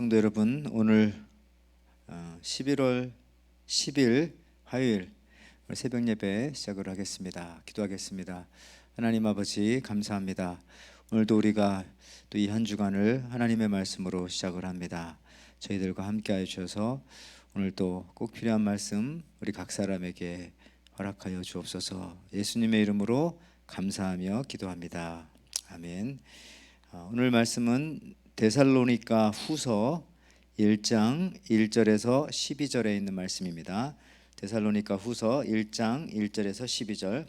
성도 여러분, 오늘 11월 10일 화요일 새벽 예배 시작을 하겠습니다. 기도하겠습니다. 하나님 아버지 감사합니다. 오늘도 우리가 또 이 한 주간을 하나님의 말씀으로 시작을 합니다. 저희들과 함께 하셔서 오늘 또 꼭 필요한 말씀 우리 각 사람에게 허락하여 주옵소서. 예수님의 이름으로 감사하며 기도합니다. 아멘. 오늘 말씀은 데살로니가 후서 1장 1절에서 12절에 있는 말씀입니다. 데살로니가 후서 1장 1절에서 12절.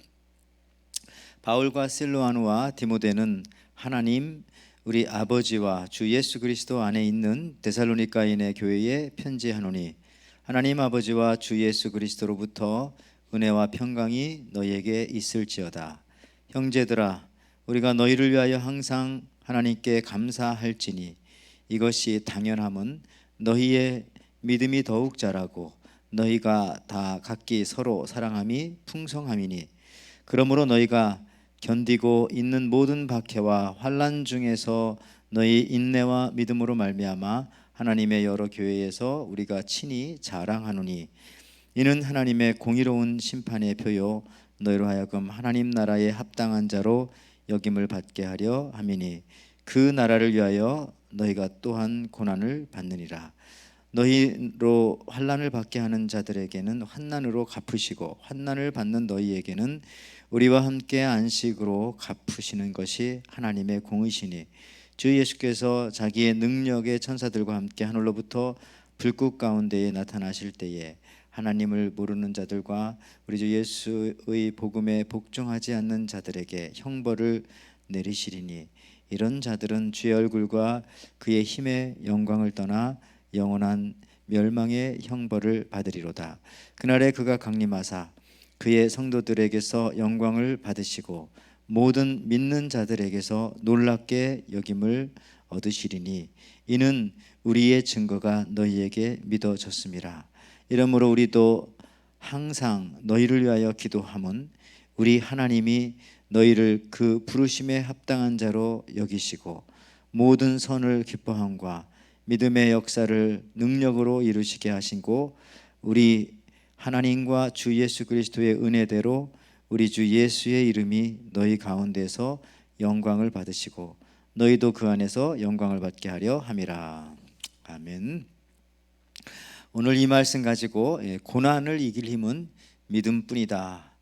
바울과 실로아누와 디모데는 하나님 우리 아버지와 주 예수 그리스도 안에 있는 데살로니가인의 교회에 편지하노니 하나님 아버지와 주 예수 그리스도로부터 은혜와 평강이 너희에게 있을지어다. 형제들아, 우리가 너희를 위하여 항상 하나님께 감사할지니 이것이 당연함은 너희의 믿음이 더욱 자라고 너희가 다 각기 서로 사랑함이 풍성함이니 그러므로 너희가 견디고 있는 모든 박해와 환난 중에서 너희 인내와 믿음으로 말미암아 하나님의 여러 교회에서 우리가 친히 자랑하노니 이는 하나님의 공의로운 심판의 표요 너희로 하여금 하나님 나라에 합당한 자로 여김을 받게 하려 함이니 그 나라를 위하여 너희가 또한 고난을 받느니라. 너희로 환난을 받게 하는 자들에게는 환난으로 갚으시고 환난을 받는 너희에게는 우리와 함께 안식으로 갚으시는 것이 하나님의 공의시니 주 예수께서 자기의 능력의 천사들과 함께 하늘로부터 불꽃 가운데에 나타나실 때에 하나님을 모르는 자들과 우리 주 예수의 복음에 복종하지 않는 자들에게 형벌을 내리시리니 이런 자들은 주의 얼굴과 그의 힘의 영광을 떠나 영원한 멸망의 형벌을 받으리로다. 그날에 그가 강림하사 그의 성도들에게서 영광을 받으시고 모든 믿는 자들에게서 놀랍게 여김을 얻으시리니 이는 우리의 증거가 너희에게 믿어졌음이라. 이러므로 우리도 항상 너희를 위하여 기도함은 우리 하나님이 너희를 그 부르심에 합당한 자로 여기시고 모든 선을 기뻐함과 믿음의 역사를 능력으로 이루시게 하시고 우리 하나님과 주 예수 그리스도의 은혜대로 우리 주 예수의 이름이 너희 가운데서 영광을 받으시고 너희도 그 안에서 영광을 받게 하려 함이라. 아멘. 오늘 이 말씀 가지고 고난을 이길 힘은 믿음뿐이다,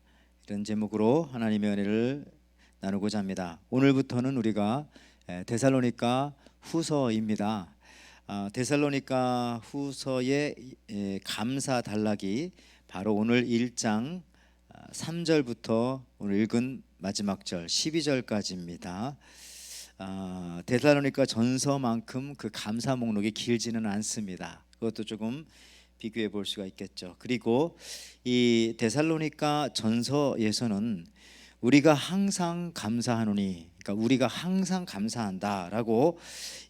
이런 제목으로 하나님의 은혜를 나누고자 합니다. 오늘부터는 우리가 데살로니가 후서입니다. 데살로니가 후서의 감사 단락이 바로 오늘 1장 3절부터 오늘 읽은 마지막 절 12절까지입니다. 데살로니가 전서만큼 그 감사 목록이 길지는 않습니다. 그것도 조금 비교해 볼 수가 있겠죠. 그리고 이 데살로니가 전서에서는 우리가 항상 감사하노니, 그러니까 우리가 항상 감사한다라고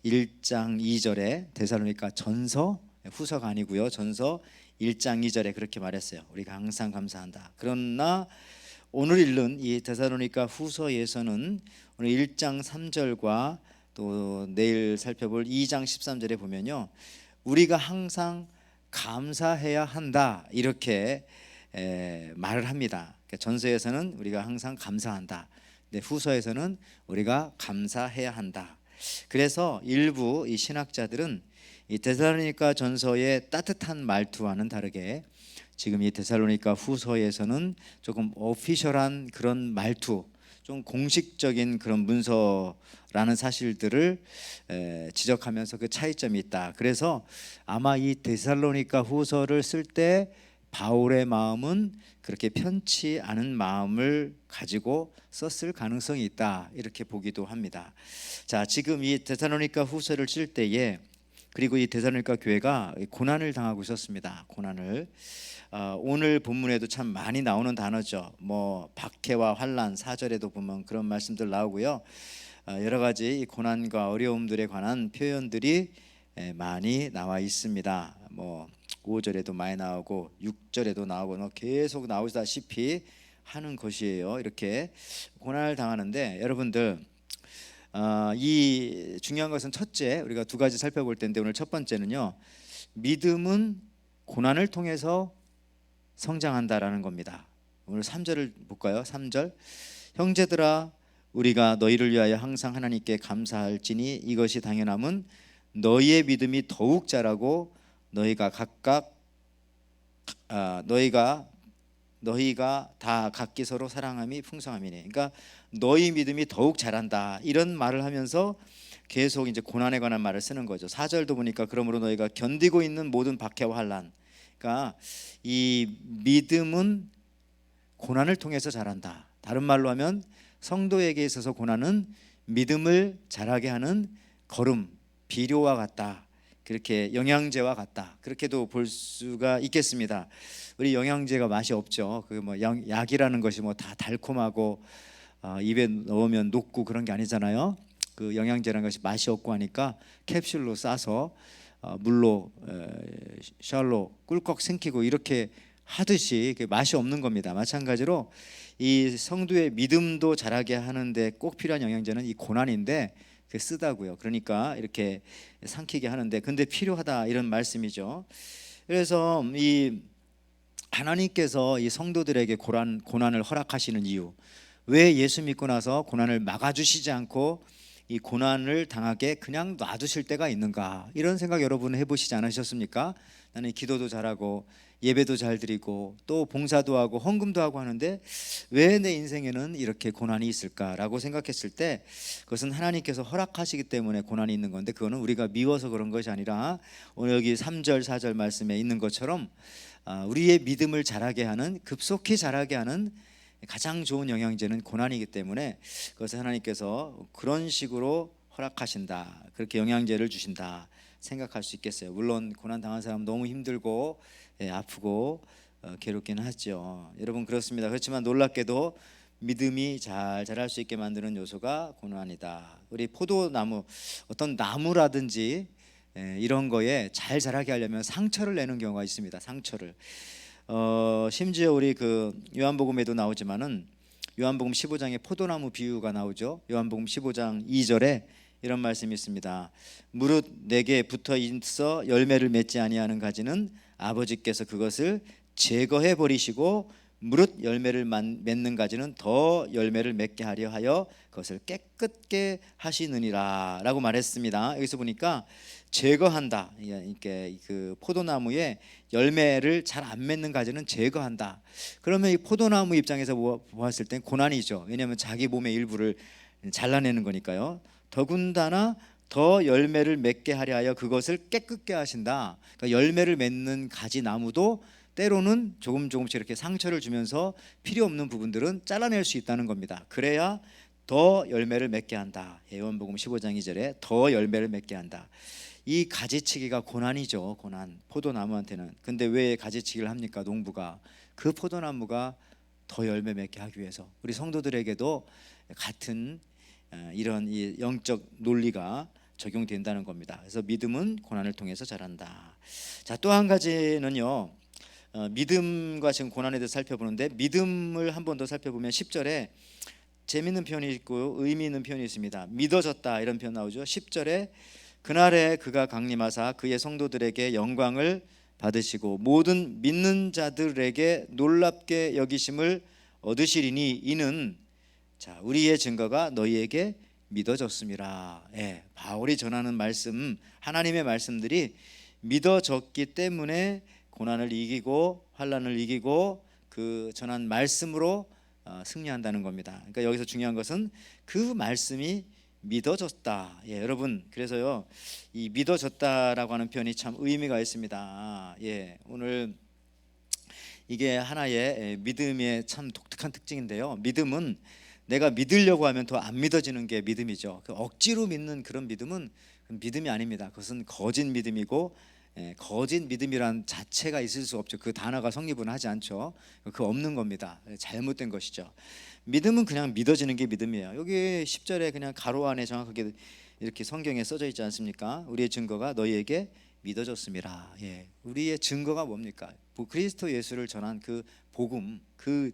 1장 2절에 데살로니가 전서, 후서가 아니고요, 전서 1장 2절에 그렇게 말했어요. 우리가 항상 감사한다. 그러나 오늘 읽는 이 데살로니가 후서에서는 오늘 1장 3절과 또 내일 살펴볼 2장 13절에 보면요, 우리가 항상 감사해야 한다, 이렇게 말을 합니다. 그러니까 전서에서는 우리가 항상 감사한다, 근데 후서에서는 우리가 감사해야 한다. 그래서 일부 이 신학자들은 이 데살로니가 전서의 따뜻한 말투와는 다르게 지금 이 데살로니가 후서에서는 조금 오피셜한 그런 말투, 좀 공식적인 그런 문서라는 사실들을 지적하면서 그 차이점이 있다. 그래서 아마 이 데살로니가 후서를 쓸 때 바울의 마음은 그렇게 편치 않은 마음을 가지고 썼을 가능성이 있다, 이렇게 보기도 합니다. 자, 지금 이 데살로니가 후서를 쓸 때에, 그리고 이 데살로니가 교회가 고난을 당하고 있었습니다. 고난을. 오늘 본문에도 참 많이 나오는 단어죠. 뭐 박해와 환난, 4절에도 보면 그런 말씀들 나오고요. 여러 가지 이 고난과 어려움들에 관한 표현들이 많이 나와 있습니다. 뭐 5절에도 많이 나오고 6절에도 나오고 계속 나오다시피 하는 것이에요. 이렇게 고난을 당하는데 여러분들, 이 중요한 것은 첫째, 우리가 두 가지 살펴볼 텐데 오늘 첫 번째는요, 믿음은 고난을 통해서 성장한다라는 겁니다. 오늘 3절을 볼까요? 3절, 형제들아 우리가 너희를 위하여 항상 하나님께 감사할지니 이것이 당연함은 너희의 믿음이 더욱 자라고 너희가 각각 너희가 다 각기 서로 사랑함이 풍성함이니. 그러니까 너희 믿음이 더욱 자란다, 이런 말을 하면서 계속 이제 고난에 관한 말을 쓰는 거죠. 4절도 보니까 그러므로 너희가 견디고 있는 모든 박해와 환난, 그러니까 이 믿음은 고난을 통해서 자란다. 다른 말로 하면 성도에게 있어서 고난은 믿음을 자라게 하는 걸음, 비료와 같다, 그렇게 영양제와 같다, 그렇게도 볼 수가 있겠습니다. 우리 영양제가 맛이 없죠. 그 뭐 약이라는 것이 뭐 다 달콤하고 입에 넣으면 녹고 그런 게 아니잖아요. 그 영양제라는 것이 맛이 없고 하니까 캡슐로 싸서 물로 샤로 꿀꺽 생기고 이렇게 하듯이 맛이 없는 겁니다. 마찬가지로 이 성도의 믿음도 자라게 하는데 꼭 필요한 영양제는 이 고난인데 그게 쓰다고요. 그러니까 이렇게 삼키게 하는데 근데 필요하다, 이런 말씀이죠. 그래서 이 하나님께서 이 성도들에게 고난을 허락하시는 이유, 왜 예수 믿고 나서 고난을 막아주시지 않고 이 고난을 당하게 그냥 놔두실 때가 있는가, 이런 생각 여러분 해보시지 않으셨습니까? 나는 기도도 잘하고 예배도 잘 드리고 또 봉사도 하고 헌금도 하고 하는데 왜 내 인생에는 이렇게 고난이 있을까라고 생각했을 때 그것은 하나님께서 허락하시기 때문에 고난이 있는 건데, 그거는 우리가 미워서 그런 것이 아니라 오늘 여기 3절 4절 말씀에 있는 것처럼 우리의 믿음을 자라게 하는, 급속히 자라게 하는 가장 좋은 영양제는 고난이기 때문에 그것을 하나님께서 그런 식으로 허락하신다, 그렇게 영양제를 주신다 생각할 수 있겠어요. 물론 고난 당한 사람 너무 힘들고 아프고 괴롭긴 하죠. 여러분 그렇습니다. 그렇지만 놀랍게도 믿음이 잘 자랄 수 있게 만드는 요소가 고난이다. 우리 포도나무, 어떤 나무라든지 이런 거에 잘 자라게 하려면 상처를 내는 경우가 있습니다. 상처를. 심지어 우리 그 요한복음에도 나오지만은 요한복음 15장에 포도나무 비유가 나오죠. 요한복음 15장 2절에 이런 말씀이 있습니다. 무릇 내게 붙어 있어 열매를 맺지 아니하는 가지는 아버지께서 그것을 제거해 버리시고 무릇 열매를 맺는 가지는 더 열매를 맺게 하려 하여 그것을 깨끗게 하시느니라 라고 말했습니다. 여기서 보니까 제거한다, 이렇게 그 포도나무에 열매를 잘 안 맺는 가지는 제거한다. 그러면 이 포도나무 입장에서 보았을 땐 고난이죠. 왜냐하면 자기 몸의 일부를 잘라내는 거니까요. 더군다나 더 열매를 맺게 하려 하여 그것을 깨끗게 하신다. 그러니까 열매를 맺는 가지 나무도 때로는 조금씩 이렇게 상처를 주면서 필요 없는 부분들은 잘라낼 수 있다는 겁니다. 그래야 더 열매를 맺게 한다. 요한복음 15장 2절에 더 열매를 맺게 한다. 이 가지치기가 고난이죠. 고난, 포도나무한테는. 근데 왜 가지치기를 합니까? 농부가 그 포도나무가 더 열매 맺게 하기 위해서. 우리 성도들에게도 같은 이런 이 영적 논리가 적용된다는 겁니다. 그래서 믿음은 고난을 통해서 자란다. 자, 또 한 가지는요, 믿음과 지금 고난에 대해서 살펴보는데 믿음을 한 번 더 살펴보면 10절에 재미있는 표현이 있고 의미 있는 표현이 있습니다. 믿어졌다, 이런 표현 나오죠. 10절에 그날에 그가 강림하사 그의 성도들에게 영광을 받으시고 모든 믿는 자들에게 놀랍게 여기심을 얻으시리니 이는 자 우리의 증거가 너희에게 믿어졌습니다. 바울이 전하는 말씀, 하나님의 말씀들이 믿어졌기 때문에 고난을 이기고 환난을 이기고 그 전한 말씀으로 승리한다는 겁니다. 그러니까 여기서 중요한 것은 그 말씀이 믿어졌다. 여러분, 그래서요 이 믿어졌다라고 하는 표현이 참 의미가 있습니다. 오늘 이게 하나의 믿음의 참 독특한 특징인데요. 믿음은 내가 믿으려고 하면 더 안 믿어지는 게 믿음이죠. 억지로 믿는 그런 믿음은 믿음이 아닙니다. 그것은 거짓 믿음이고 거짓 믿음이란 자체가 있을 수 없죠. 그 단어가 성립은 하지 않죠. 그 없는 겁니다. 잘못된 것이죠. 믿음은 그냥 믿어지는 게 믿음이에요. 여기 10절에 그냥 가로 안에 정확하게 이렇게 성경에 써져 있지 않습니까? 우리의 증거가 너희에게 믿어졌습니다. 우리의 증거가 뭡니까? 그리스도 예수를 전한 그 복음, 그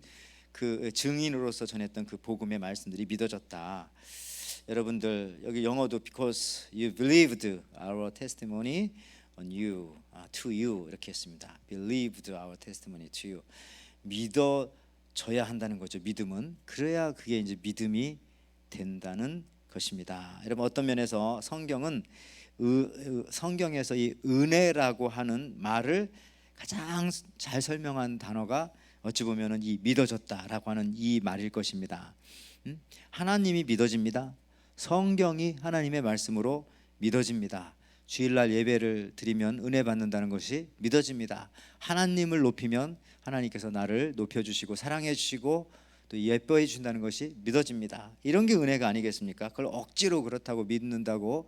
증인으로서 전했던 그 복음의 말씀들이 믿어졌다. 여러분들 여기 영어도 because you believed our testimony on you, to you 이렇게 했습니다. believed our testimony to you. 믿어져야 한다는 거죠. 믿음은 그래야 그게 이제 믿음이 된다는 것입니다. 여러분 어떤 면에서 성경에서 이 은혜라고 하는 말을 가장 잘 설명한 단어가 어찌 보면은 이 믿어졌다라고 하는 이 말일 것입니다. 하나님이 믿어집니다. 성경이 하나님의 말씀으로 믿어집니다. 주일날 예배를 드리면 은혜 받는다는 것이 믿어집니다. 하나님을 높이면 하나님께서 나를 높여주시고 사랑해 주시고 또 예뻐해 준다는 것이 믿어집니다. 이런 게 은혜가 아니겠습니까? 그걸 억지로 그렇다고 믿는다고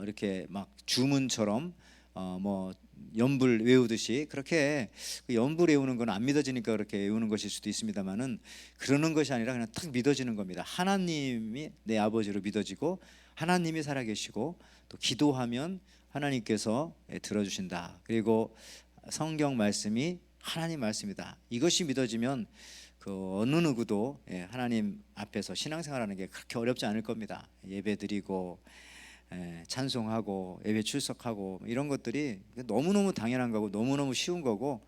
이렇게 막 주문처럼 뭐 연불 외우듯이 그렇게 그 연불 외우는 건 안 믿어지니까 그렇게 외우는 것일 수도 있습니다만은 그러는 것이 아니라 그냥 딱 믿어지는 겁니다. 하나님이 내 아버지로 믿어지고 하나님이 살아계시고 또 기도하면 하나님께서 들어주신다. 그리고 성경 말씀이 하나님 말씀이다. 이것이 믿어지면 그 어느 누구도 하나님 앞에서 신앙생활하는 게 그렇게 어렵지 않을 겁니다. 예배드리고 찬송하고 예배 출석하고 이런 것들이 너무너무 당연한 거고 너무너무 쉬운 거고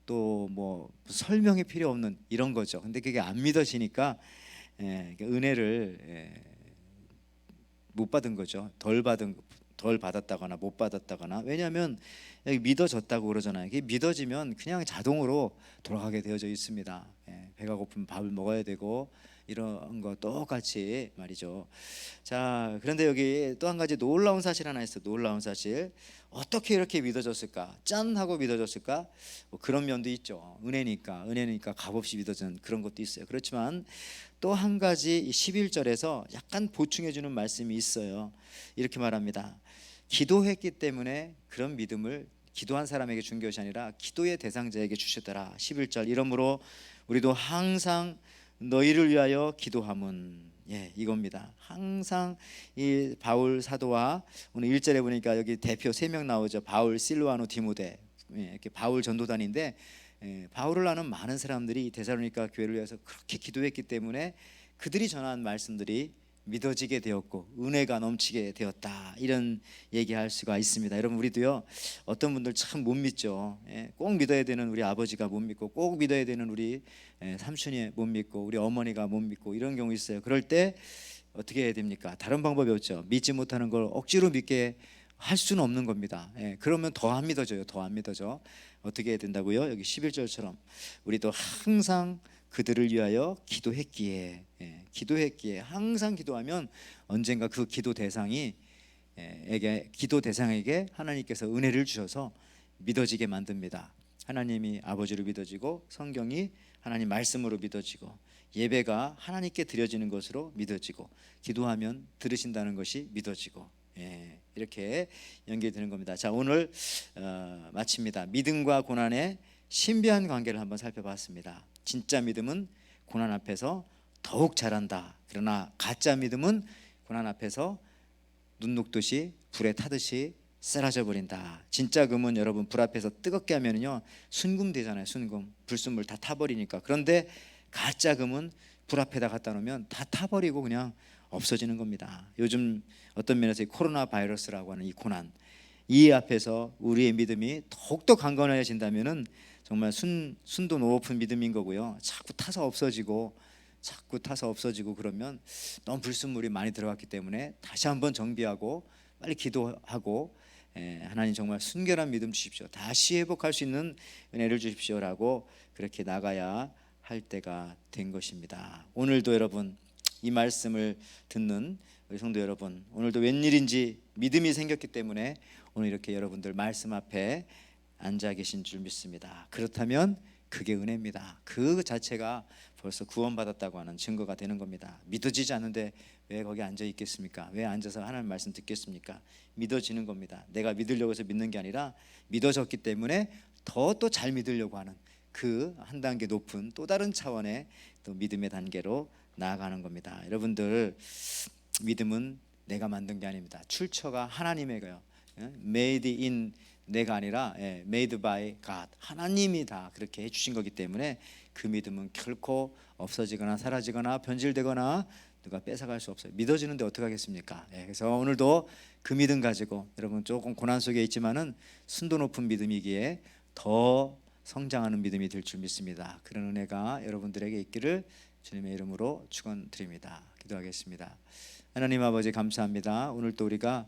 또 뭐 설명이 필요 없는 이런 거죠. 근데 그게 안 믿어지니까 은혜를 못 받은 거죠. 덜 받았다거나 못 받았다거나. 왜냐하면 여기 믿어졌다고 그러잖아요. 이게 믿어지면 그냥 자동으로 돌아가게 되어져 있습니다. 배가 고프면 밥을 먹어야 되고 이런 거 똑같이 말이죠. 자, 그런데 여기 또 한 가지 놀라운 사실 하나 있어요. 놀라운 사실. 어떻게 이렇게 믿어졌을까? 짠 하고 믿어졌을까? 뭐 그런 면도 있죠. 은혜니까 값없이 믿어지는 그런 것도 있어요. 그렇지만 또 한 가지 11절에서 약간 보충해 주는 말씀이 있어요. 이렇게 말합니다. 기도했기 때문에 그런 믿음을 기도한 사람에게 준 것이 아니라 기도의 대상자에게 주셨더라. 11절. 이러므로 우리도 항상 너희를 위하여 기도함은 이겁니다. 항상 이 바울 사도와 오늘 1절에 보니까 여기 대표 3명 나오죠. 바울, 실루아노, 디모데. 이렇게 바울 전도단인데 바울을 아는 많은 사람들이 데살로니가 교회를 위해서 그렇게 기도했기 때문에 그들이 전한 말씀들이 믿어지게 되었고 은혜가 넘치게 되었다. 이런 얘기할 수가 있습니다. 여러분 우리도요 어떤 분들 참 못 믿죠. 꼭 믿어야 되는 우리 아버지가 못 믿고 꼭 믿어야 되는 우리 삼촌이 못 믿고 우리 어머니가 못 믿고 이런 경우 있어요. 그럴 때 어떻게 해야 됩니까? 다른 방법이 없죠. 믿지 못하는 걸 억지로 믿게 할 수는 없는 겁니다. 그러면 더 안 믿어져요. 더 안 믿어져. 어떻게 해야 된다고요? 여기 11절처럼 우리도 항상 그들을 위하여 기도했기에 항상 기도하면 언젠가 그 기도 대상에게 하나님께서 은혜를 주셔서 믿어지게 만듭니다. 하나님이 아버지로 믿어지고 성경이 하나님 말씀으로 믿어지고 예배가 하나님께 드려지는 것으로 믿어지고 기도하면 들으신다는 것이 믿어지고 이렇게 연결되는 겁니다. 자, 오늘 마칩니다. 믿음과 고난의 신비한 관계를 한번 살펴봤습니다. 진짜 믿음은 고난 앞에서 더욱 잘한다. 그러나 가짜 믿음은 고난 앞에서 눈 녹듯이 불에 타듯이 사라져 버린다. 진짜 금은 여러분 불 앞에서 뜨겁게 하면요 순금 되잖아요. 순금 불순물 다 타버리니까. 그런데 가짜 금은 불 앞에다 갖다 놓으면 다 타버리고 그냥 없어지는 겁니다. 요즘 어떤 면에서 이 코로나 바이러스라고 하는 이 고난 이 앞에서 우리의 믿음이 더욱더 강건해진다면은 정말 순도 높은 믿음인 거고요. 자꾸 타서 없어지고 그러면 너무 불순물이 많이 들어갔기 때문에 다시 한번 정비하고 빨리 기도하고 하나님 정말 순결한 믿음 주십시오. 다시 회복할 수 있는 은혜를 주십시오라고 그렇게 나가야 할 때가 된 것입니다. 오늘도 여러분 이 말씀을 듣는 우리 성도 여러분 오늘도 웬일인지 믿음이 생겼기 때문에 오늘 이렇게 여러분들 말씀 앞에 앉아 계신 줄 믿습니다. 그렇다면 그게 은혜입니다. 그 자체가 벌써 구원받았다고 하는 증거가 되는 겁니다. 믿어지지 않는데 왜 거기 앉아 있겠습니까? 왜 앉아서 하나님 말씀 듣겠습니까? 믿어지는 겁니다. 내가 믿으려고 해서 믿는 게 아니라 믿어졌기 때문에 더 또 잘 믿으려고 하는 그 한 단계 높은 또 다른 차원의 또 믿음의 단계로 나아가는 겁니다. 여러분들 믿음은 내가 만든 게 아닙니다. 출처가 하나님에게요. Made in 내가 아니라 made by God 하나님이 다 그렇게 해주신 거기 때문에 그 믿음은 결코 없어지거나 사라지거나 변질되거나 누가 뺏어갈 수 없어요. 믿어지는데 어떻게 하겠습니까? 그래서 오늘도 그 믿음 가지고 여러분 조금 고난 속에 있지만은 순도 높은 믿음이기에 더 성장하는 믿음이 될 줄 믿습니다. 그런 은혜가 여러분들에게 있기를 주님의 이름으로 축원드립니다. 기도하겠습니다. 하나님 아버지 감사합니다. 오늘 또 우리가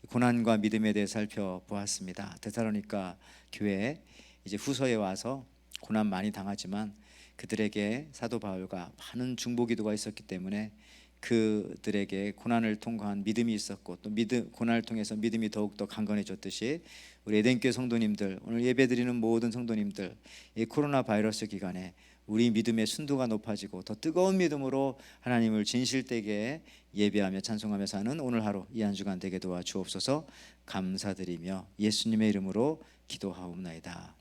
고난과 믿음에 대해 살펴보았습니다. 데살로니가 교회 이제 후서에 와서 고난 많이 당하지만 그들에게 사도 바울과 많은 중보기도가 있었기 때문에 그들에게 고난을 통과한 믿음이 있었고 또 고난을 통해서 믿음이 더욱더 강건해졌듯이 우리 에덴교회 성도님들, 오늘 예배드리는 모든 성도님들, 이 코로나 바이러스 기간에 우리 믿음의 순도가 높아지고 더 뜨거운 믿음으로 하나님을 진실되게 예배하며 찬송하며 사는 오늘 하루 이 한 주간 되게 도와주옵소서. 감사드리며 예수님의 이름으로 기도하옵나이다.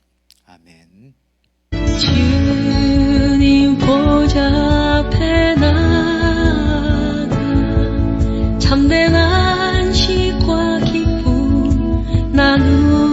아멘. 주님 보좌 앞에 나가 참된 안식과 기쁨 나누